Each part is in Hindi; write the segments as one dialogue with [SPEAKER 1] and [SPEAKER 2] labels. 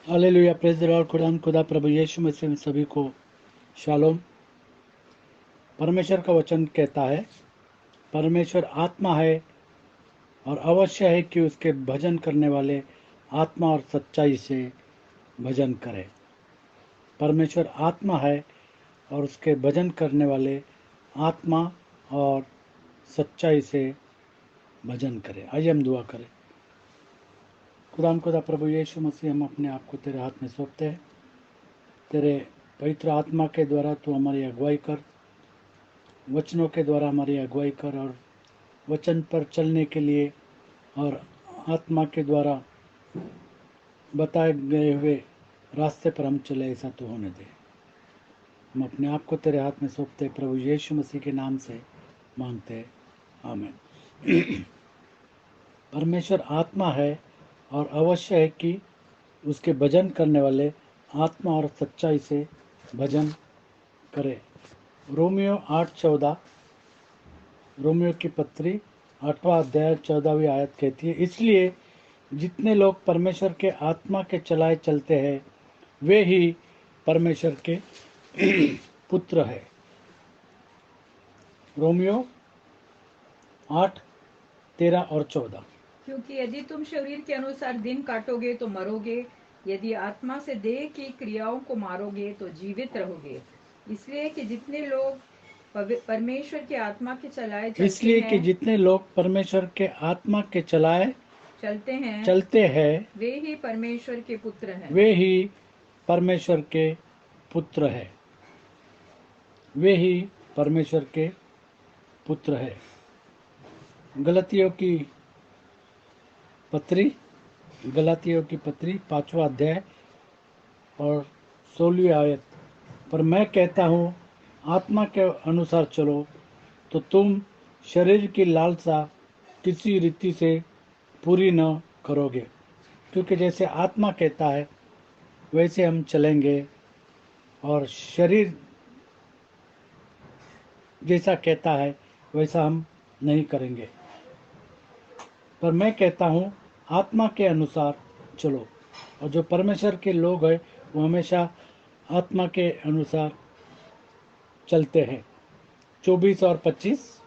[SPEAKER 1] Hallelujah, praise the Lord. खुदा प्रभु यीशु मसीह में सभी को शालोम। परमेश्वर का वचन कहता है, परमेश्वर आत्मा है और अवश्य है कि उसके भजन करने वाले आत्मा और सच्चाई से भजन करें। परमेश्वर आत्मा है और उसके भजन करने वाले आत्मा और सच्चाई से भजन करें। आइए हम दुआ करें। खुदा प्रभु यीशु मसीह, हम अपने आप को तेरे हाथ में सौंपते हैं। तेरे पवित्र आत्मा के द्वारा तू हमारी अगुवाई कर, वचनों के द्वारा हमारी अगुवाई कर और वचन पर चलने के लिए और आत्मा के द्वारा बताए गए हुए रास्ते पर हम चले, ऐसा तो होने दे। हम अपने आप को तेरे हाथ में सौंपते प्रभु यीशु मसीह के नाम से मांगते हैं, आमीन। परमेश्वर आत्मा है और अवश्य है कि उसके भजन करने वाले आत्मा और सच्चाई से भजन करे। रोमियो 8:14, रोमियो की पत्री 8वां अध्याय 14वीं आयत कहती है, इसलिए जितने लोग परमेश्वर के आत्मा के चलाए चलते हैं वे ही परमेश्वर के पुत्र है। रोमियो 8:13 और 14।
[SPEAKER 2] क्योंकि यदि तुम शरीर के अनुसार दिन काटोगे तो मरोगे, यदि आत्मा से देह की क्रियाओं को मारोगे तो जीवित रहोगे। इसलिए कि जितने लोग परमेश्वर के आत्मा के चलाए
[SPEAKER 1] चलते हैं
[SPEAKER 2] वे ही परमेश्वर के पुत्र हैं।
[SPEAKER 1] वे ही परमेश्वर के पुत्र है। वे ही परमेश्वर के पुत्र है। गलतियों की पत्री 5वां अध्याय और 16वीं आयत। पर मैं कहता हूँ, आत्मा के अनुसार चलो तो तुम शरीर की लालसा किसी रीति से पूरी न करोगे, क्योंकि जैसे आत्मा कहता है वैसे हम चलेंगे और शरीर जैसा कहता है वैसा हम नहीं करेंगे। पर मैं कहता हूँ, आत्मा के अनुसार चलो। और जो परमेश्वर के लोग हैं वो हमेशा आत्मा के अनुसार चलते हैं। 24 और 25।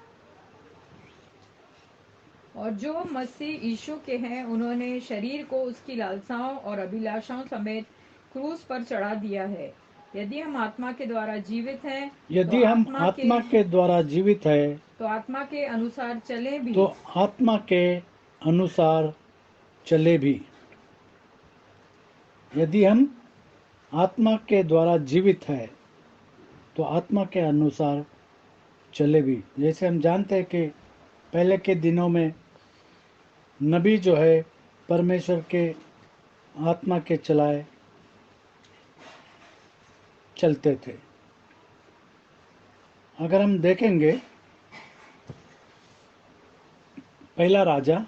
[SPEAKER 2] और जो मसीह यीशु के हैं उन्होंने शरीर को उसकी लालसाओं और अभिलाषाओं समेत क्रूस पर चढ़ा दिया है। यदि हम आत्मा के द्वारा जीवित हैं
[SPEAKER 1] यदि हम आत्मा के द्वारा जीवित है
[SPEAKER 2] तो आत्मा के अनुसार चले भी।
[SPEAKER 1] तो आत्मा के अनुसार चले भी। यदि हम आत्मा के द्वारा जीवित है तो आत्मा के अनुसार चले भी। जैसे हम जानते हैं कि पहले के दिनों में नबी जो है परमेश्वर के आत्मा के चलाए चलते थे। अगर हम देखेंगे पहला राजा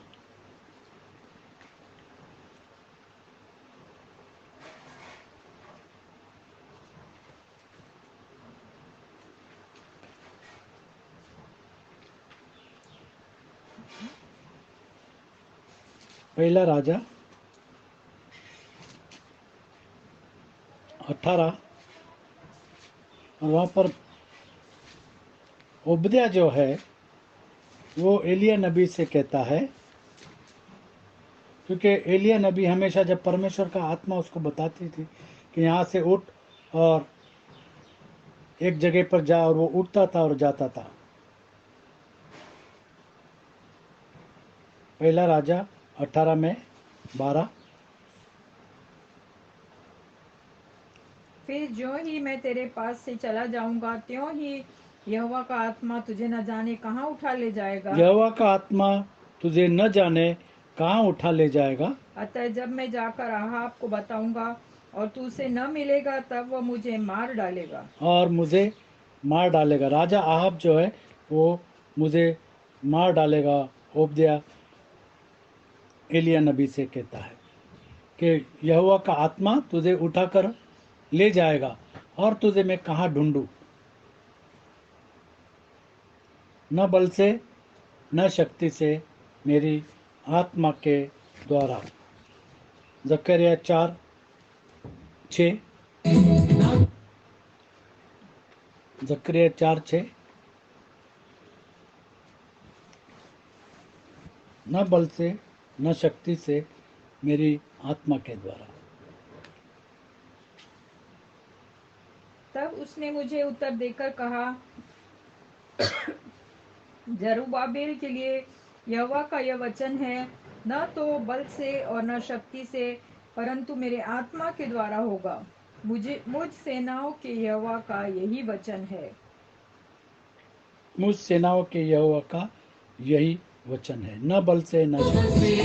[SPEAKER 1] पहला राजा 18 और वहाँ पर ओबद्याह जो है वो एलिया नबी से कहता है, क्योंकि एलिया नबी हमेशा जब परमेश्वर का आत्मा उसको बताती थी कि यहाँ से उठ और एक जगह पर जा, और वो उठता था और जाता था। पहला राजा 18 में 12।
[SPEAKER 2] फिर जो ही मैं तेरे पास से चला जाऊंगा त्यों ही यहोवा का आत्मा तुझे न जाने कहाँ उठा ले जाएगा।
[SPEAKER 1] यहोवा का आत्मा तुझे न जाने कहाँ उठा ले जाएगा।
[SPEAKER 2] अतः जब मैं जाकर आहाब को बताऊंगा और तू उसे न मिलेगा तब वह मुझे मार डालेगा।
[SPEAKER 1] और मुझे मार डालेगा। राजा आहाब जो है वो मुझे मार डालेगा। ओबद्याह एलिया नबी से कहता है कि यहोवा का आत्मा तुझे उठाकर ले जाएगा और तुझे मैं कहाँ ढूंढूं। न बल से न शक्ति से, मेरी आत्मा के द्वारा। जकरिया 4 6, जकरिया 4:6, न बल से न शक्ति से मेरी आत्मा के द्वारा।
[SPEAKER 2] तब उसने मुझे उत्तर देकर कहा, जरुब्बाबेल के लिए यहोवा का यह वचन है, न तो बल से और न शक्ति से, परंतु मेरे आत्मा के द्वारा होगा। मुझ सेनाओं के यहोवा का यही वचन है।
[SPEAKER 1] मुझ सेनाओं के यहोवा का यही वचन है, न बल से न शक्ति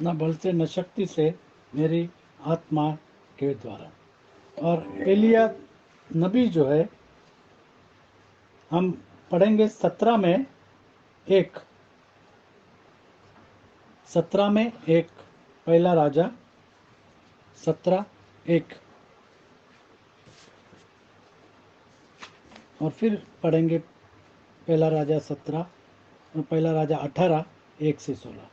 [SPEAKER 1] न बल से न शक्ति से मेरी आत्मा के द्वारा। और एलिया नबी जो है, हम पढ़ेंगे 17 में 1, पहला राजा 17:1, और फिर पढ़ेंगे पहला राजा 17 और पहला राजा 18:1-16।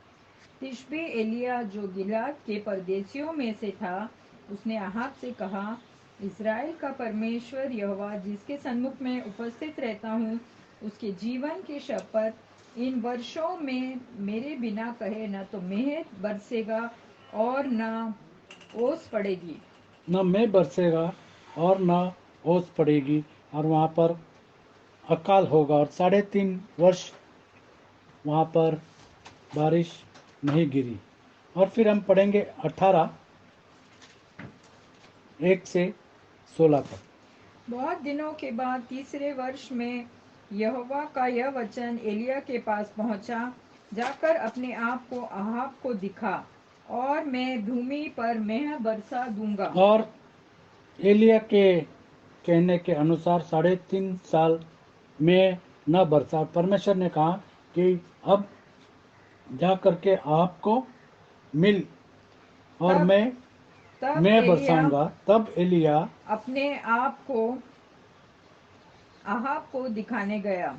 [SPEAKER 2] तिशबे एलिया जो गिलाद के परदेशियों में से था, उसने अहाब से कहा, इस्राएल का परमेश्वर यहोवा जिसके सन्मुख में उपस्थित रहता हूँ, उसके जीवन की शपथ, इन वर्षों में मेरे बिना कहे न तो मेंह बरसेगा और न ओस पड़ेगी।
[SPEAKER 1] न मेंह बरसेगा और न ओस पड़ेगी, और वहाँ पर अकाल होगा, और 3.5 वर्ष वहाँ पर बारिश नहीं गिरी। और फिर हम पढ़ेंगे 18:1-16 तक।
[SPEAKER 2] बहुत दिनों के बाद तीसरे वर्ष में यहोवा का यह वचन एलिया के पास पहुंचा, जाकर अपने आप को अहाब को दिखा, और मैं भूमि पर मेंह बरसा दूंगा।
[SPEAKER 1] और एलिया के कहने के अनुसार 3.5 साल में न बरसा। परमेश्वर ने कहा कि अब जा करके आपको मिल, और मैं बरसाऊंगा। तब एलिया
[SPEAKER 2] अपने आप को अहाब को दिखाने गया।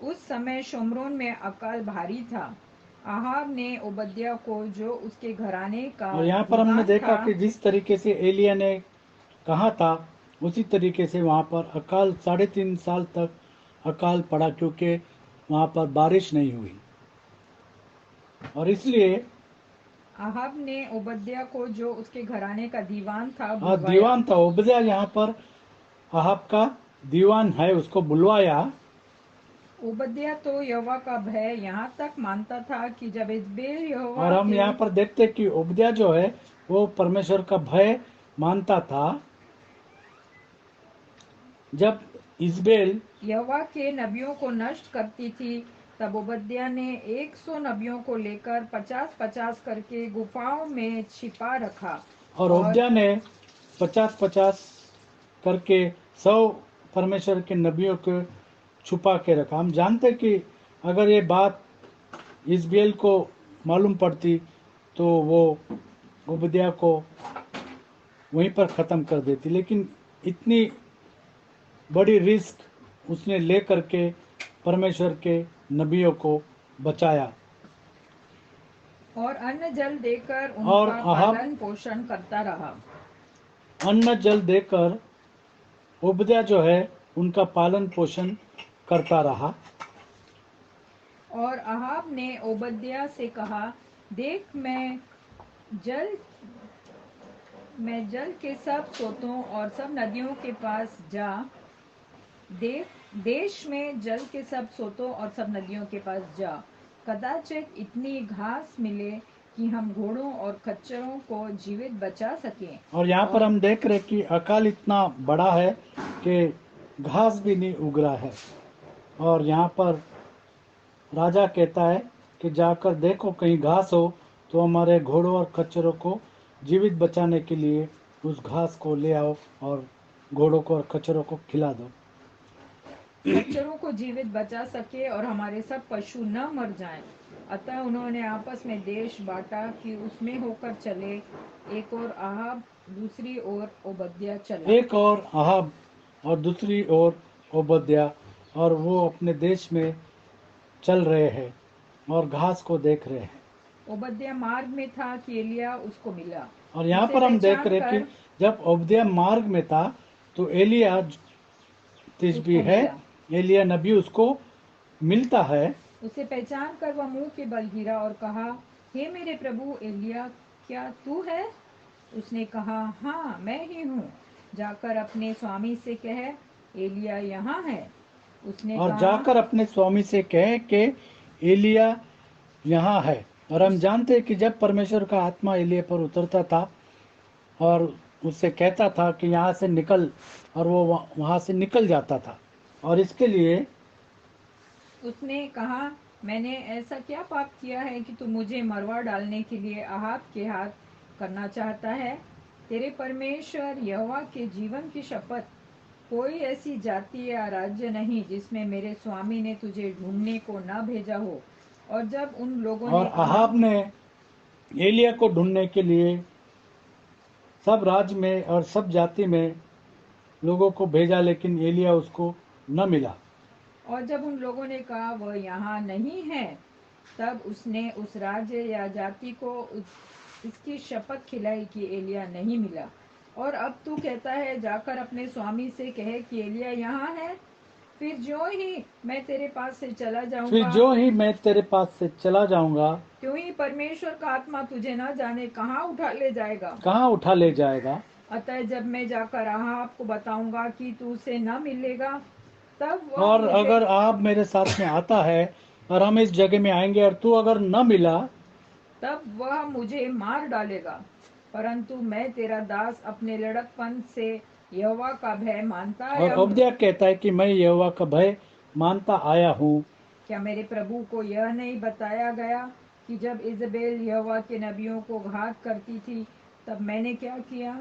[SPEAKER 2] उस समय शोम्रोन में अकाल भारी था। अहाब ने ओबद्याह को, जो उसके घराने का
[SPEAKER 1] और यहाँ पर हमने
[SPEAKER 2] दीवान
[SPEAKER 1] देखा
[SPEAKER 2] था,
[SPEAKER 1] कि जिस तरीके से एलिया ने कहा था, उसी तरीके से वहाँ पर अकाल 3.5 साल तक अकाल पड़ा, क्योंकि वहाँ पर बारिश नहीं हुई। और इसलिए
[SPEAKER 2] अहाब ने ओबद्याह को, जो उसके घराने का दीवान था,
[SPEAKER 1] दीवान था। ओबद्याह यहाँ पर अहाब का दीवान है, उसको बुलवाया।
[SPEAKER 2] ओबद्याह तो यहोवा का भय यहाँ तक मानता था कि जब इज़बेल यहोवा
[SPEAKER 1] और हम
[SPEAKER 2] के
[SPEAKER 1] यहाँ पर देखते कि ओबद्याह जो है वो परमेश्वर का भय मानता था। जब इज़बेल
[SPEAKER 2] यहोवा के नबियों को नष्ट करती थी, तब ओबद्याह ने 100 नबियों को लेकर 50-50 करके गुफाओं में छिपा रखा।
[SPEAKER 1] और ओबद्याह ने 50-50 करके 100 परमेश्वर के नबियों को छुपा के रखा। हम जानते कि अगर ये बात इज़बेल को मालूम पड़ती तो वो ओबद्याह को वहीं पर ख़त्म कर देती, लेकिन इतनी बड़ी रिस्क उसने ले करके परमेश्वर के नबियों को बचाया
[SPEAKER 2] और अन्न जल देकर
[SPEAKER 1] और
[SPEAKER 2] उनका पालन पोषण करता रहा।
[SPEAKER 1] अन्न जल देकर ओबद्याह जो है उनका पालन पोषण करता रहा।
[SPEAKER 2] और अहाब ने ओबद्याह से कहा, देख, मैं जल मैं जल के सब सोतों और सब नदियों के पास जा देश में जल के सब सोतों और सब नदियों के पास जा, कदाचित इतनी घास मिले कि हम घोड़ों और खच्चरों को जीवित बचा सकें।
[SPEAKER 1] और यहाँ पर हम देख रहे कि अकाल इतना बड़ा है कि घास भी नहीं उग रहा है। और यहाँ पर राजा कहता है कि जाकर देखो कहीं घास हो तो हमारे घोड़ों और खच्चरों को जीवित बचाने के लिए उस घास को ले आओ और घोड़ों को और खच्चरों को खिला दो।
[SPEAKER 2] खच्चरों को जीवित बचा सके और हमारे सब पशु न मर जाएं। अतः उन्होंने आपस में देश बांटा कि उसमें होकर चले, एक और आहाब दूसरी ओर ओबद्या चला।
[SPEAKER 1] एक और अहाब और दूसरी ओर ओबद्या, और वो अपने देश में चल रहे हैं और घास को देख रहे हैं।
[SPEAKER 2] ओबद्या मार्ग में था कि एलिया उसको मिला।
[SPEAKER 1] और यहाँ
[SPEAKER 2] उसे
[SPEAKER 1] पर हम देख
[SPEAKER 2] पहचान
[SPEAKER 1] रहे कि
[SPEAKER 2] कर
[SPEAKER 1] जब ओबद्या मार्ग में था तो एलिया तिशबी
[SPEAKER 2] उसको
[SPEAKER 1] है,
[SPEAKER 2] मिला।
[SPEAKER 1] एलिया नबी उसको मिलता है।
[SPEAKER 2] उसे पहचान कर वह मुंह के बल गिरा और कहा, हे मेरे प्रभु एलिया, क्या तू है? उसने कहा, हाँ मैं ही हूँ, जाकर अपने स्वामी से कह, एलिया यहाँ है। उसने
[SPEAKER 1] और
[SPEAKER 2] कहा,
[SPEAKER 1] जाकर अपने स्वामी से कहे कि एलिया यहाँ है। और हम जानते हैं कि जब परमेश्वर का आत्मा एलिया पर उतरता था और उससे कहता था कि यहाँ से निकल, और वो वहाँ से निकल जाता था। और इसके लिए
[SPEAKER 2] उसने कहा, मैंने ऐसा क्या पाप किया है कि तू मुझे मरवा डालने के लिए अहाब के हाथ करना चाहता है? तेरे परमेश्वर यहोवा के जीवन की शपथ, कोई ऐसी जाति या राज्य नहीं जिसमें मेरे स्वामी ने तुझे ढूंढने को न भेजा हो। और जब उन लोगों
[SPEAKER 1] और
[SPEAKER 2] ने कहा,
[SPEAKER 1] अहाब ने एलिया को ढूंढने के लिए सब राज्य में और सब जाति में लोगों को भेजा, लेकिन एलिया उसको न मिला।
[SPEAKER 2] और जब उन लोगों ने कहा वह यहाँ नहीं है, तब उसने उस राज्य या जाति को इसकी शपथ खिलाई कि एलिया नहीं मिला। और अब तू कहता है, जाकर अपने स्वामी से कहे कि एलिया यहाँ है। फिर जो ही मैं तेरे पास से चला
[SPEAKER 1] फिर
[SPEAKER 2] जाऊंगा,
[SPEAKER 1] जो ही मैं तेरे पास से चला जाऊंगा,
[SPEAKER 2] क्यों ही परमेश्वर का आत्मा तुझे न जाने कहाँ उठा ले जाएगा।
[SPEAKER 1] कहाँ उठा ले जाएगा।
[SPEAKER 2] अतः जब मैं जाकर अहाब को बताऊंगा कि तू उसे न मिलेगा, तब वह
[SPEAKER 1] और
[SPEAKER 2] मुझे
[SPEAKER 1] अगर आप मेरे साथ में आता है और हम इस जगह में आएंगे और तू अगर न मिला,
[SPEAKER 2] तब वह मुझे मार डालेगा। परंतु मैं तेरा दास अपने लड़कपन से यहोवा का भय मानता
[SPEAKER 1] और
[SPEAKER 2] आया हूँ।
[SPEAKER 1] ओबद्याह कहता है कि मैं यहोवा का भय मानता आया हूँ।
[SPEAKER 2] क्या मेरे प्रभु को यह नहीं बताया गया कि जब इजबेल यहोवा के नबियों को घात करती थी, तब मैंने क्या किया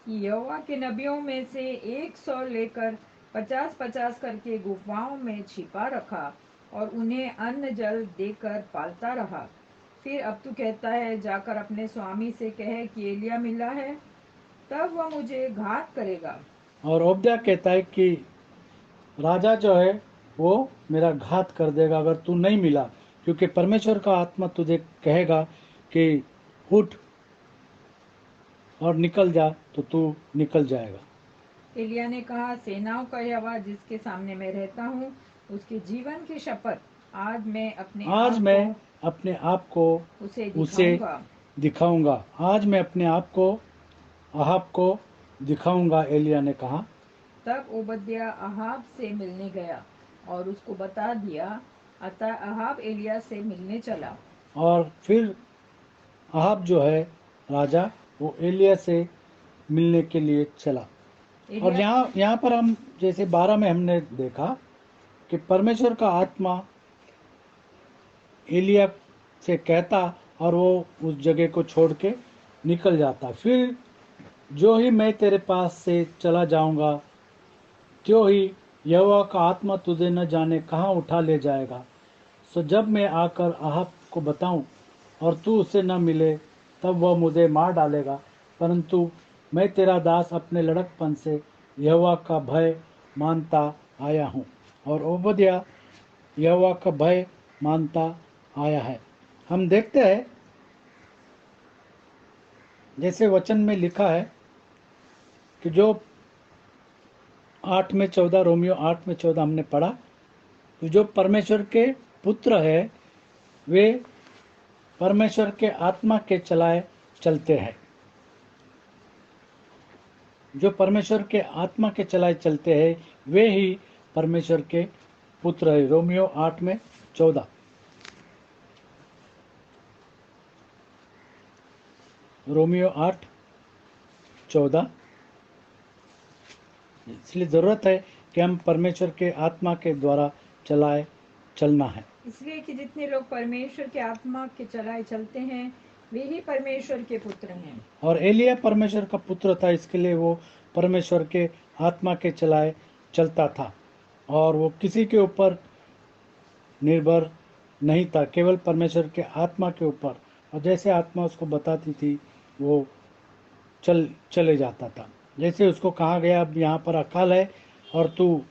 [SPEAKER 2] कि यहोवा के नबियों में से 100 लेकर 50-50 करके गुफाओं में छिपा रखा और उन्हें अन्न जल देकर पालता रहा। फिर अब तू कहता है, जाकर अपने स्वामी से कहे कि एलिया मिला है, तब वह मुझे घात करेगा।
[SPEAKER 1] और ओबद्याह कहता है कि राजा जो है वो मेरा घात कर देगा अगर तू नहीं मिला, क्योंकि परमेश्वर का आत्मा तुझे कहेगा कि उठ और निकल जा, तो तू निकल जाएगा।
[SPEAKER 2] एलिया ने कहा, सेनाओं का यहोवा जिसके सामने मैं रहता हूँ, उसके जीवन की शपथ, आज मैं अपने
[SPEAKER 1] आज
[SPEAKER 2] आप
[SPEAKER 1] मैं
[SPEAKER 2] को
[SPEAKER 1] अपने आप को
[SPEAKER 2] उसे
[SPEAKER 1] उसे
[SPEAKER 2] दिखाऊंगा।
[SPEAKER 1] दिखाऊंगा। आज मैं अपने आप को अहाब को दिखाऊंगा, एलिया ने कहा।
[SPEAKER 2] तब ओबद्याह अहाब से मिलने गया और उसको बता दिया। अतः अहाब एलिया से मिलने चला।
[SPEAKER 1] और फिर अहाब जो है राजा, वो एलिया से मिलने के लिए चला। और
[SPEAKER 2] एलिया
[SPEAKER 1] यहाँ यहाँ पर हम जैसे 12 में हमने देखा कि परमेश्वर का आत्मा एलिया से कहता और वो उस जगह को छोड़ के निकल जाता। फिर जो ही मैं तेरे पास से चला जाऊंगा, त्यों ही यहोवा का आत्मा तुझे न जाने कहाँ उठा ले जाएगा। सो जब मैं आकर अहाब को बताऊं और तू उससे न मिले, तब वह मुझे मार डालेगा। परंतु मैं तेरा दास अपने लड़कपन से यहोवा का भय मानता आया हूँ। और ओबद्याह यहोवा का भय मानता आया है। हम देखते हैं जैसे वचन में लिखा है कि जो 8 में 14, रोमियो 8 में 14 हमने पढ़ा, तो जो परमेश्वर के पुत्र है वे परमेश्वर के आत्मा के चलाए चलते हैं। जो परमेश्वर के आत्मा के चलाए चलते हैं वे ही परमेश्वर के पुत्र है। रोमियो 8:14। रोमियो 8:14। इसलिए जरूरत है कि हम परमेश्वर के आत्मा के द्वारा चलाए चलना है।
[SPEAKER 2] इसलिए कि जितने लोग परमेश्वर के आत्मा के चलाए चलते हैं वे ही परमेश्वर के पुत्र हैं।
[SPEAKER 1] और एलिया परमेश्वर का पुत्र था, इसके लिए वो परमेश्वर के आत्मा के चलाए चलता था और वो किसी के ऊपर निर्भर नहीं था, केवल परमेश्वर के आत्मा के ऊपर। और जैसे आत्मा उसको बताती थी वो चले जाता था। जैसे उसको कहा गया अब यहाँ पर अकाल है और तू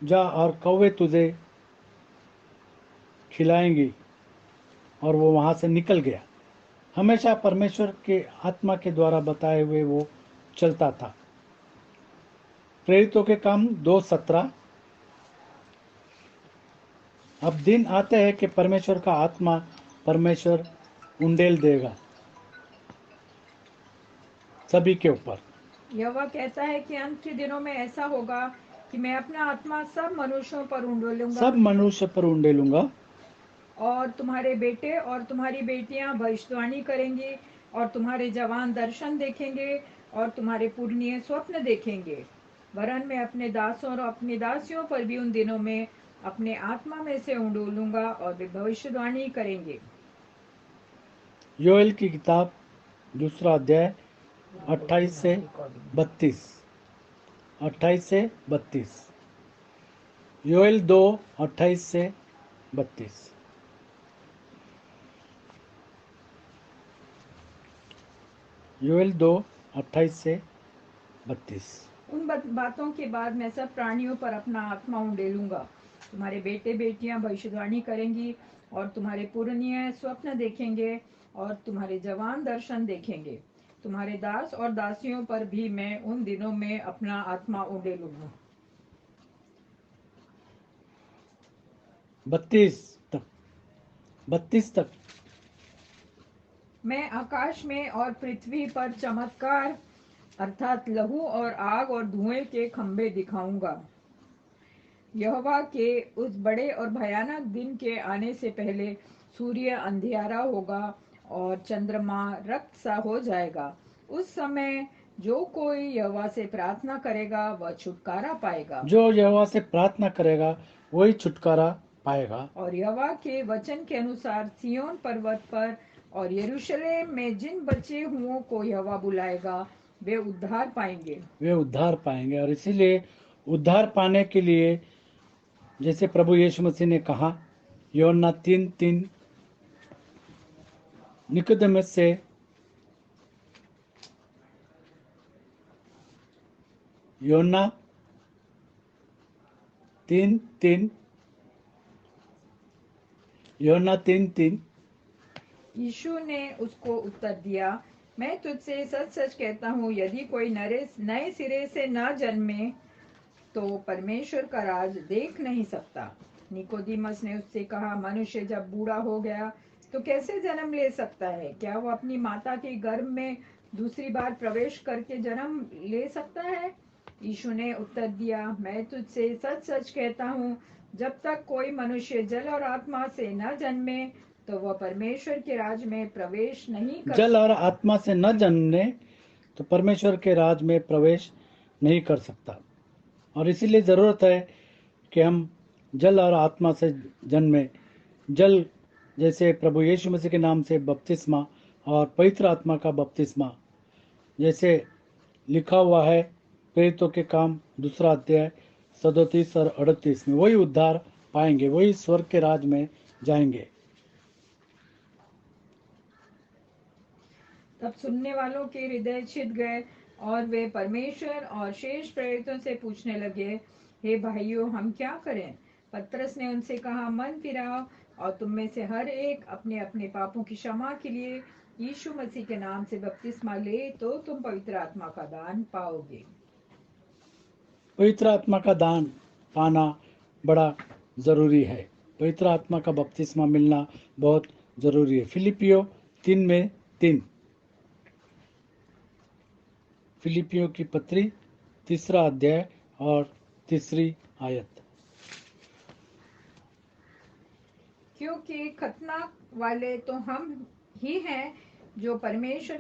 [SPEAKER 1] जा और कौवे तुझे खिलाएंगी, और वो वहाँ से निकल गया। हमेशा परमेश्वर के आत्मा के द्वारा बताए हुए वो चलता था। प्रेरितों के काम 2:17। अब दिन आते हैं कि परमेश्वर का आत्मा परमेश्वर उंडेल देगा सभी के ऊपर।
[SPEAKER 2] यहोवा कहता है कि अंत के दिनों में ऐसा होगा कि मैं अपना आत्मा सब मनुष्यों पर उंडेलूंगा
[SPEAKER 1] सब मनुष्य पर उंडेलूंगा
[SPEAKER 2] और तुम्हारे बेटे और तुम्हारी बेटियां भविष्यवाणी करेंगी और तुम्हारे जवान दर्शन देखेंगे और तुम्हारे पुरनिये स्वप्न देखेंगे। वरन मैं अपने दासों और अपनी दासियों पर भी उन दिनों में अपने आत्मा में से उंडोलूंगा और वे भविष्यवाणी करेंगे।
[SPEAKER 1] योएल की किताब 2 अध्याय 28-32। 28-32। योएल 2:28-32। योएल 2:28-32।
[SPEAKER 2] उन बातों के बाद मैं सब प्राणियों पर अपना आत्मा उंडेलूंगा। तुम्हारे बेटे बेटियां भविष्यवाणी करेंगी और तुम्हारे पुरनिये स्वप्न देखेंगे और तुम्हारे जवान दर्शन देखेंगे। तुम्हारे दास और दासियों पर भी मैं उन दिनों में अपना आत्मा उंडेलूंगा।
[SPEAKER 1] 32 तक। 32 तक।
[SPEAKER 2] मैं आकाश में और पृथ्वी पर चमत्कार अर्थात लहू और आग और धुएं के खंभे दिखाऊंगा। यहोवा के उस बड़े और भयानक दिन के आने से पहले सूर्य अंधियारा होगा और चंद्रमा रक्त सा हो जाएगा। उस समय जो कोई यहोवा से प्रार्थना करेगा वह छुटकारा पाएगा
[SPEAKER 1] जो यहोवा से प्रार्थना करेगा वही छुटकारा पाएगा।
[SPEAKER 2] और यहोवा के वचन के अनुसार सिय्योन पर्वत पर और यरूशलेम में जिन बचे हुओं को यहोवा बुलाएगा वे उद्धार पाएंगे।
[SPEAKER 1] वे उद्धार पाएंगे। और इसीलिए उद्धार पाने के लिए जैसे प्रभु यीशु मसीह ने कहा यूहन्ना 3:3, निकोदेमुस से यूहन्ना 3:3 यूहन्ना 3:3।
[SPEAKER 2] यीशु ने उसको उत्तर दिया, मैं तुझसे सच सच कहता हूँ, यदि कोई नए सिरे से न जन्मे तो परमेश्वर का राज देख नहीं सकता। निकोदेमुस ने उससे कहा, मनुष्य जब बूढ़ा हो गया तो कैसे जन्म ले सकता है? क्या वो अपनी माता के गर्भ में दूसरी बार प्रवेश करके जन्म ले सकता है? यीशु ने उत्तर दिया, मैं तुझसे सच सच कहता हूँ, जब तक कोई मनुष्य जल और आत्मा से न जन्मे तो वह परमेश्वर के राज में प्रवेश नहीं कर
[SPEAKER 1] जल और
[SPEAKER 2] सकता।
[SPEAKER 1] आत्मा से न जन्मे तो परमेश्वर के राज में प्रवेश नहीं कर सकता। और इसीलिए ज़रूरत है कि हम जल और आत्मा से जन्मे। जल जैसे प्रभु यीशु मसीह के नाम से बपतिस्मा और पवित्र आत्मा का बपतिस्मा, जैसे लिखा हुआ है प्रेरितों के काम 2 अध्याय 37 और 38 में, वही उद्धार पाएंगे, वही स्वर्ग के राज में जाएंगे।
[SPEAKER 2] तब सुनने वालों के हृदय छिद गए और वे परमेश्वर और शेष प्रेरितों से पूछने लगे, हे भाइयों, हम क्या करें? पतरस ने उनसे कहा, मन फिराओ और तुम में से हर एक अपने अपने पापों की क्षमा के लिए यीशु मसीह के नाम से बपतिस्मा ले तो तुम पवित्र आत्मा का दान पाओगे।
[SPEAKER 1] पवित्र आत्मा का दान पाना बड़ा ज़रूरी है। पवित्र आत्मा का बपतिस्मा मिलना बहुत ज़रूरी है। फिलिपियो 3:3। फिलिपियों की पत्री 3 अध्याय और 3 आयत।
[SPEAKER 2] क्योंकि खतना वाले तो हम ही हैं जो परमेश्वर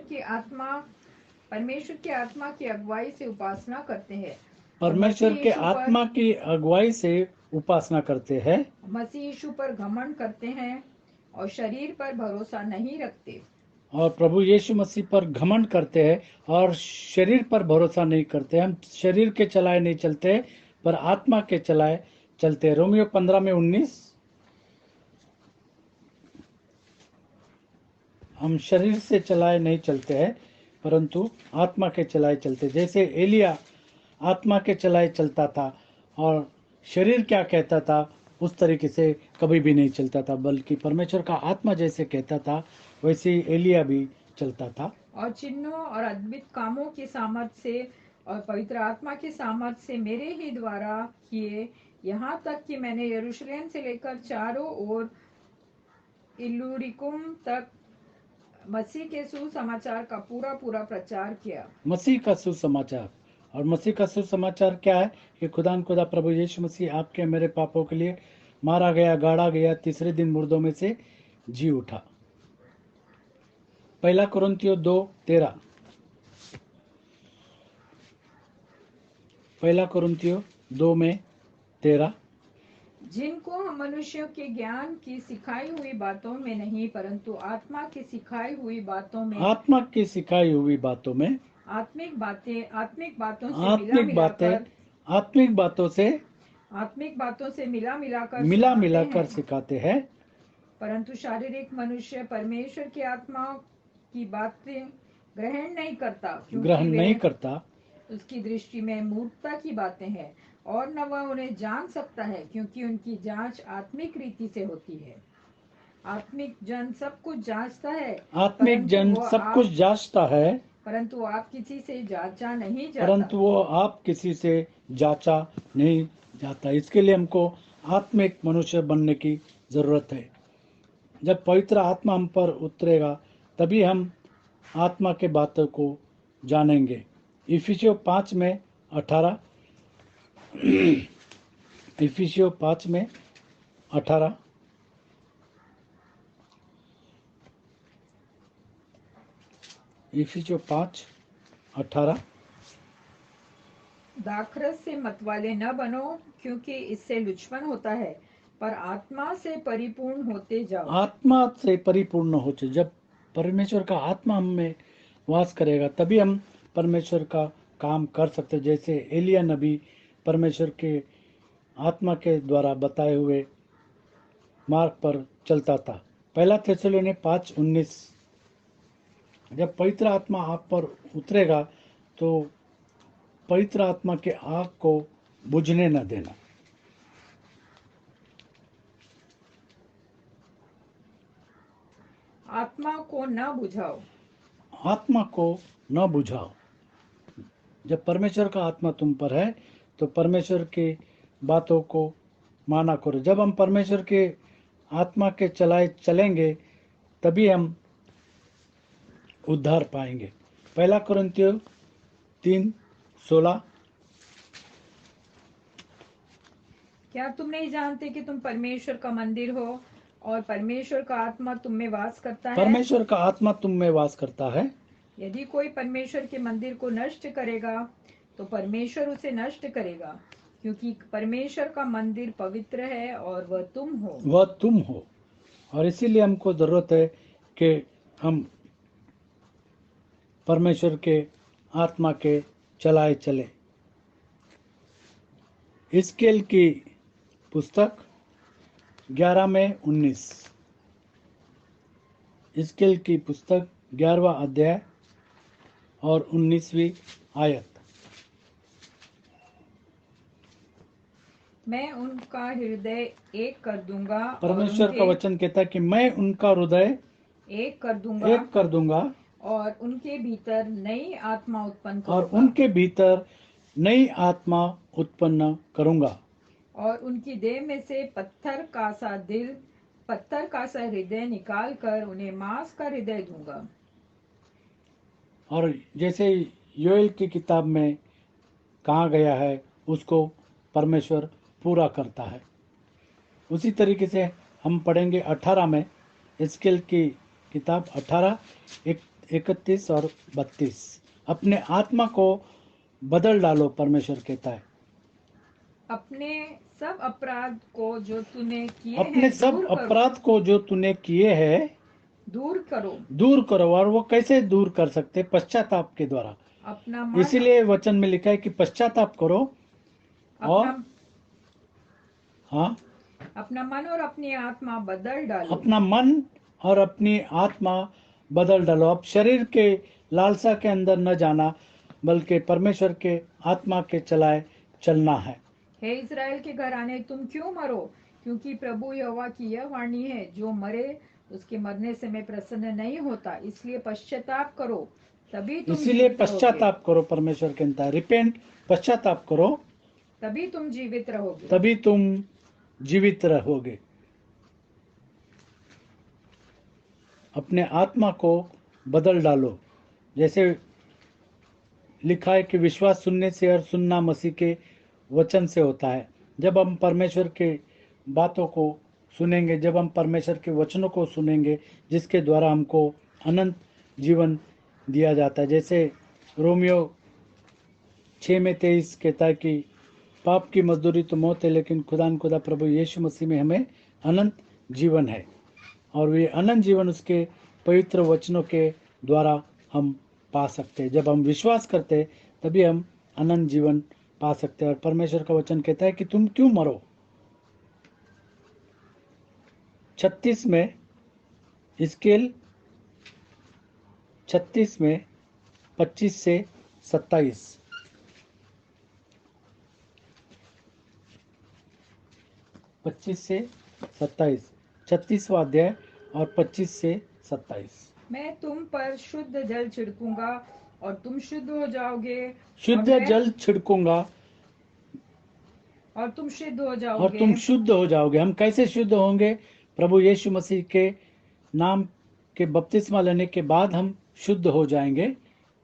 [SPEAKER 2] की आत्मा की अगुवाई से उपासना करते हैं और
[SPEAKER 1] परमेश्वर के आत्मा की अगुवाई से उपासना करते हैं,
[SPEAKER 2] मसीह यीशु पर घमंड करते हैं और शरीर पर भरोसा नहीं रखते।
[SPEAKER 1] और प्रभु यीशु मसीह पर घमंड करते हैं और शरीर पर भरोसा नहीं करते। हम शरीर के चलाए नहीं चलते पर आत्मा के चलाए चलते हैं। रोमियो 15:19। हम शरीर से चलाए नहीं चलते हैं परंतु आत्मा के चलाए चलते। जैसे एलिया आत्मा के चलाए चलता था और शरीर क्या कहता था उस तरीके से कभी भी नहीं चलता था, बल्कि परमेश्वर का आत्मा जैसे कहता था वैसे ही एलिया भी चलता था।
[SPEAKER 2] और चिन्हों और अद्भुत कामों की सामर्थ्य से और पवित्र आत्मा की सामर्थ्य से मेरे ही द्वारा किए, यहाँ तक कि मैंने यरूशलेम से लेकर चारों ओर इल्लुरिकुम तक मसीह के सुसमाचार का पूरा पूरा प्रचार किया।
[SPEAKER 1] मसीह का सुसमाचार। और मसीह का सुसमाचार क्या है कि खुदा प्रभु यीशु मसीह आपके मेरे पापों के लिए मारा गया, गाड़ा गया, तीसरे दिन मुर्दों में से जी उठा। 1 कुरिन्थियों 2:13। 1 कुरिन्थियों 2:13।
[SPEAKER 2] जिनको हम मनुष्यों के ज्ञान की सिखाई हुई बातों में नहीं परंतु आत्मा की सिखाई हुई बातों में,
[SPEAKER 1] आत्मा की सिखाई हुई बातों में,
[SPEAKER 2] आत्मिक बातों से
[SPEAKER 1] आत्मिक बातें, आत्मिक बातों से
[SPEAKER 2] मिला मिलाकर
[SPEAKER 1] मिला
[SPEAKER 2] सिखाते
[SPEAKER 1] मिलाकर
[SPEAKER 2] हैं।
[SPEAKER 1] सिखाते हैं।
[SPEAKER 2] परंतु शारीरिक मनुष्य परमेश्वर की आत्मा की बातें ग्रहण नहीं करता, क्योंकि
[SPEAKER 1] ग्रहण
[SPEAKER 2] वे
[SPEAKER 1] नहीं करता,
[SPEAKER 2] उसकी दृष्टि में मूर्खता की बातें हैं और न वह उन्हें जान सकता है, क्योंकि उनकी जांच आत्मिक रीति से होती है। आत्मिक जन सब कुछ जांचता है,
[SPEAKER 1] आत्मिक जन सब कुछ जांचता है
[SPEAKER 2] परंतु आप किसी से जांचा नहीं जाता।
[SPEAKER 1] परंतु वो आप किसी से जांचा नहीं जाता। इसके लिए हमको आत्मिक मनुष्य बनने की जरूरत है। जब पवित्र आत्मा हम पर उतरेगा तभी हम आत्मा के बातों को जानेंगे। इफिसियों 5:18। इफिसियों 5:18। इफिसियों 5:18।
[SPEAKER 2] दाखरस से मतवाले न बनो, क्योंकि इससे लुचपन होता है, पर आत्मा से परिपूर्ण होते जाओ।
[SPEAKER 1] आत्मा से परिपूर्ण हो जाए। जब परमेश्वर का आत्मा हम में वास करेगा तभी हम परमेश्वर का काम कर सकते। जैसे एलिया नबी परमेश्वर के आत्मा के द्वारा बताए हुए मार्ग पर चलता था। 1 थिस्सलुनीय 5:19। जब पवित्र आत्मा आप पर उतरेगा तो पवित्र आत्मा के आग को बुझने न देना।
[SPEAKER 2] आत्मा को न बुझाओ।
[SPEAKER 1] आत्मा को न बुझाओ। जब परमेश्वर का आत्मा तुम पर है तो परमेश्वर की बातों को माना करो। जब हम परमेश्वर के आत्मा के चलाए चलेंगे तभी हम उद्धार पाएंगे। 1 कुरिन्थियों 3:16।
[SPEAKER 2] क्या तुम नहीं जानते कि तुम परमेश्वर का मंदिर हो और परमेश्वर का आत्मा तुम में वास करता है?
[SPEAKER 1] परमेश्वर का आत्मा तुम में वास करता है।
[SPEAKER 2] यदि कोई परमेश्वर के मंदिर को नष्ट करेगा तो परमेश्वर उसे नष्ट करेगा, क्योंकि परमेश्वर का मंदिर पवित्र है और वह तुम हो।
[SPEAKER 1] और इसीलिए हमको जरूरत है कि हम परमेश्वर के आत्मा के चलाए चले। हिजकिय्येल की पुस्तक 11:19। हिजकिय्येल की पुस्तक 11वां अध्याय और 19वीं आयत।
[SPEAKER 2] मैं उनका हृदय एक कर दूंगा
[SPEAKER 1] परमेश्वर का वचन कहता है कि मैं उनका हृदय
[SPEAKER 2] एक कर
[SPEAKER 1] दूंगा
[SPEAKER 2] और उनके भीतर नई आत्मा उत्पन्न
[SPEAKER 1] और
[SPEAKER 2] करूंगा
[SPEAKER 1] उनके भीतर नई आत्मा उत्पन्न करूंगा
[SPEAKER 2] और उनकी देह में से पत्थर का सा हृदय निकाल कर उन्हें मांस का हृदय दूंगा।
[SPEAKER 1] और जैसे योएल की किताब में कहा गया है उसको परमेश्वर पूरा करता है। उसी तरीके से हम पढ़ेंगे 18 में, हिजकिय्याह की किताब 18, 31 और 32। अपने आत्मा को बदल डालो, परमेश्वर कहता है।
[SPEAKER 2] अपने सब अपराध को जो तूने किए
[SPEAKER 1] अपने
[SPEAKER 2] हैं
[SPEAKER 1] सब
[SPEAKER 2] दूर करो,
[SPEAKER 1] अपराध को जो तूने किए हैं
[SPEAKER 2] दूर करो।
[SPEAKER 1] दूर करो। और वो कैसे दूर कर सकते? पश्चाताप के द्वारा।
[SPEAKER 2] अपना मन,
[SPEAKER 1] इसीलिए वचन में लिखा है कि पश्चाताप करो और
[SPEAKER 2] अपना
[SPEAKER 1] हाँ,
[SPEAKER 2] अपना मन और अपनी आत्मा बदल डालो।
[SPEAKER 1] अपना मन और अपनी आत्मा बदल डालो। अब शरीर के लालसा के अंदर न जाना, बल्कि परमेश्वर के आत्मा के चलाए चलना है।
[SPEAKER 2] हे इज़राइल के घराने, तुम क्यों मरो? क्योंकि प्रभु यहोवा की यह वाणी है, जो मरे उसके मरने से मैं प्रसन्न नहीं होता। इसलिए पश्चाताप करो, तभी तुम
[SPEAKER 1] इसीलिए
[SPEAKER 2] जीवित रहोगे।
[SPEAKER 1] पश्चाताप करो, परमेश्वर कहता है रिपेंट, पश्चाताप करो,
[SPEAKER 2] तभी तुम जीवित रहोगे।
[SPEAKER 1] तभी तुम जीवित रहोगे। अपने आत्मा को बदल डालो। जैसे लिखा है कि विश्वास सुनने से और सुनना मसीह के वचन से होता है। जब हम परमेश्वर के बातों को सुनेंगे, जब हम परमेश्वर के वचनों को सुनेंगे, जिसके द्वारा हमको अनंत जीवन दिया जाता है। जैसे रोमियो 6 में 23 कहता है कि पाप की मजदूरी तो मौत है, लेकिन खुदा प्रभु यीशु मसीह में हमें अनंत जीवन है। और वे अनंत जीवन उसके पवित्र वचनों के द्वारा हम पा सकते हैं। जब हम विश्वास करते हैं तभी हम अनंत जीवन पा सकते हैं। और परमेश्वर का वचन कहता है कि तुम क्यों मरो। 36 में, हिजकिय्याह 36 में 25 से 27, 25 से 27, 36वां अध्याय और 25 से 27।
[SPEAKER 2] मैं तुम पर शुद्ध जल छिड़कूंगा और तुम शुद्ध हो जाओगे।
[SPEAKER 1] शुद्ध जल छिड़कूंगा
[SPEAKER 2] और तुम शुद्ध हो
[SPEAKER 1] और
[SPEAKER 2] जाओगे।
[SPEAKER 1] तुम शुद्ध हो जाओगे। हम कैसे शुद्ध होंगे? प्रभु यीशु मसीह के नाम के बपतिस्मा लेने के बाद हम शुद्ध हो जाएंगे।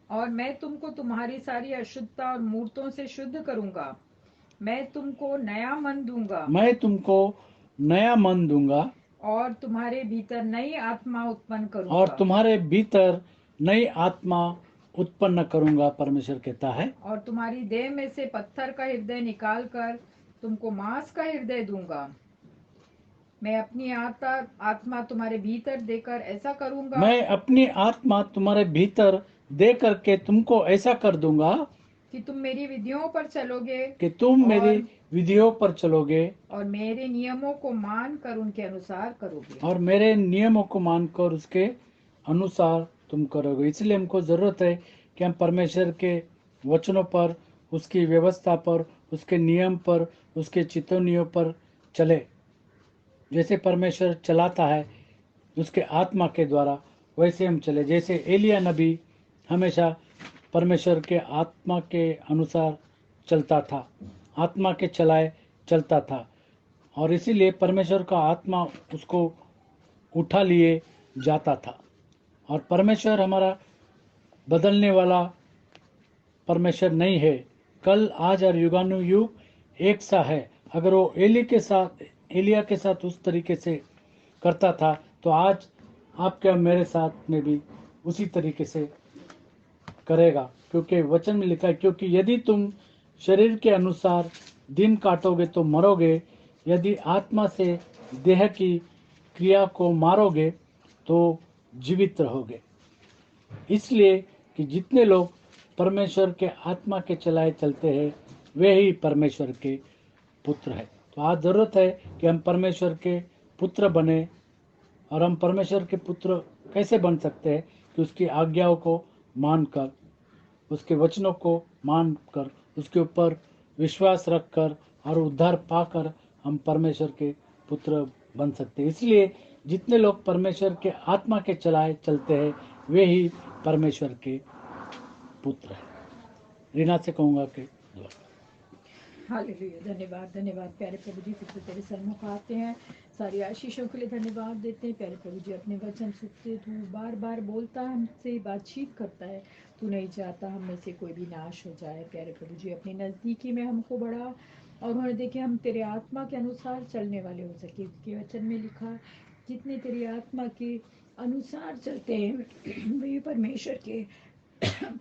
[SPEAKER 2] और मैं तुमको तुम्हारी सारी अशुद्धता और मूर्तों से शुद्ध करूंगा। मैं तुमको नया मन दूंगा
[SPEAKER 1] मैं तुमको नया मन दूंगा
[SPEAKER 2] और तुम्हारे भीतर नई आत्मा उत्पन्न
[SPEAKER 1] और
[SPEAKER 2] करूंगा।
[SPEAKER 1] तुम्हारे भीतर नई आत्मा उत्पन्न करूंगा, परमेश्वर कहता है।
[SPEAKER 2] और तुम्हारी देह में से पत्थर का हृदय निकाल कर तुमको मांस का हृदय दूंगा। मैं अपनी आत्मा तुम्हारे भीतर देकर ऐसा करूंगा
[SPEAKER 1] मैं अपनी आत्मा तुम्हारे भीतर दे करके तुमको ऐसा कर दूंगा
[SPEAKER 2] कि तुम मेरी विधियों पर चलोगे
[SPEAKER 1] कि तुम मेरी
[SPEAKER 2] और
[SPEAKER 1] विधियों पर चलोगे
[SPEAKER 2] और मेरे नियमों को मान कर उनके अनुसार करोगे।
[SPEAKER 1] और मेरे नियमों को मानकर उसके अनुसार तुम करोगे। इसलिए हमको ज़रूरत है कि हम परमेश्वर के वचनों पर, उसकी व्यवस्था पर, उसके नियम पर, उसके चितौनियों पर चले। जैसे परमेश्वर चलाता है उसके आत्मा के द्वारा, वैसे हम चले। जैसे एलिया नबी हमेशा परमेश्वर के आत्मा के अनुसार चलता था, आत्मा के चलाए चलता था। और इसीलिए परमेश्वर का आत्मा उसको उठा लिए जाता था। और परमेश्वर हमारा बदलने वाला परमेश्वर नहीं है। कल, आज और युगानुयुग एक सा है। अगर वो एलिया के साथ उस तरीके से करता था, तो आज आपके और मेरे साथ में भी उसी तरीके से करेगा। क्योंकि वचन में लिखा है, क्योंकि यदि तुम शरीर के अनुसार दिन काटोगे तो मरोगे, यदि आत्मा से देह की क्रिया को मारोगे तो जीवित रहोगे। इसलिए कि जितने लोग परमेश्वर के आत्मा के चलाए चलते हैं, वे ही परमेश्वर के पुत्र हैं। तो आज ज़रूरत है कि हम परमेश्वर के पुत्र बने। और हम परमेश्वर के पुत्र कैसे बन सकते हैं? कि उसकी आज्ञाओं को मानकर, उसके वचनों को मानकर, उसके ऊपर विश्वास रखकर और उद्धार पाकर हम परमेश्वर के पुत्र बन सकते हैं। इसलिए जितने लोग परमेश्वर के आत्मा के चलाए चलते हैं, वे ही परमेश्वर के पुत्र हैं। रीना से कहूँगा कि
[SPEAKER 2] हालेलुया। धन्यवाद धन्यवाद प्यारे प्रभु जी, फिर से तेरे सन्मुख आते हैं, सारी आशीषों के लिए धन्यवाद देते हैं प्यारे प्रभु जी। अपने वचन सुनते, तू बार बार बोलता है, हमसे बातचीत करता है, तू नहीं चाहता हम में से कोई भी नाश हो जाए प्यारे प्रभु जी। अपनी नज़दीकी में हमको बढ़ा और उन्होंने देखे हम तेरे आत्मा के अनुसार चलने वाले हो सके। उसके वचन में लिखा, जितने तेरी आत्मा के अनुसार चलते हैं वे परमेश्वर के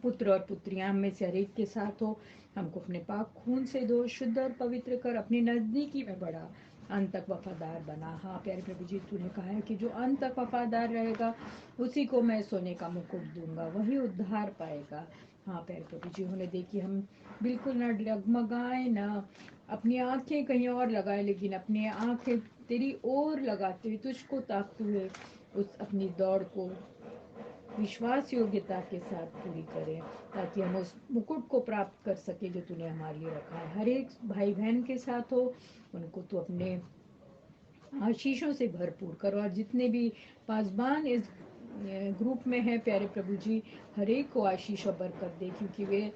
[SPEAKER 2] पुत्र और पुत्रियां हम में से हर एक के साथ हो। हमको अपने पाप खून से धो, शुद्ध और पवित्र कर, अपनी नजदीकी में बढ़ा, अंत तक वफादार बना। हाँ प्यारे प्रभु जी, तूने कहा है कि जो अंत तक वफादार रहेगा उसी को मैं सोने का मुकुट दूंगा, वही उद्धार पाएगा। हाँ प्यारे प्रभु जी, उन्हें देखिए हम बिल्कुल न डगमगाए, न अपनी आंखें कहीं और लगाए, लेकिन अपनी आंखें तेरी ओर लगाते हुए, तुझको ताकते हुए उस अपनी दौड़ को विश्वास योग्यता के साथ पूरी करें, ताकि हम उस मुकुट को प्राप्त कर सके जो तूने हमारे लिए रखा है। हर एक भाई बहन के साथ हो, उनको तू अपने आशीषों से भरपूर करो, और जितने भी पासबान इस ग्रुप में है प्यारे प्रभु जी, हर एक को आशीष और बरकत दे, क्योंकि वे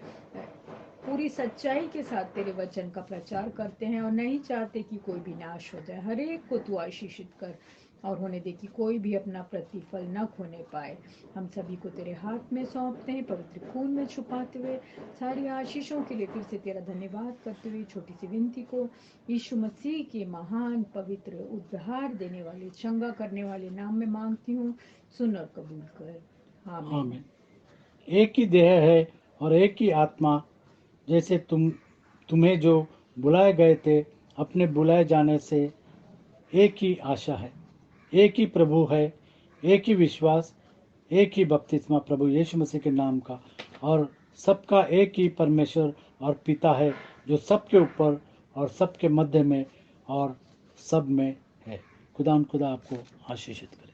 [SPEAKER 2] पूरी सच्चाई के साथ तेरे वचन का प्रचार करते हैं और नहीं चाहते कि कोई भी नाश हो जाए। हर एक को तू आशीषित कर और होने दे कि कोई भी अपना प्रतिफल न खोने पाए। हम सभी को तेरे हाथ में सौंपते हैं, पवित्र खून में छुपाते हुए, सारी आशीषों के लिए फिर से तेरा धन्यवाद करते हुए, छोटी सी विनती को यीशु मसीह के महान पवित्र उद्धार देने वाले, चंगा करने वाले नाम में मांगती हूँ, सुन और कबूल कर। आमीन।
[SPEAKER 1] आमीन। एक ही देह है और एक ही आत्मा, जैसे तुम्हें जो बुलाए गए थे अपने बुलाए जाने से एक ही आशा है, एक ही प्रभु है, एक ही विश्वास, एक ही बपतिस्मा प्रभु यीशु मसीह के नाम का, और सबका एक ही परमेश्वर और पिता है, जो सबके ऊपर और सबके मध्य में और सब में है। खुदा आपको आशीषित करे।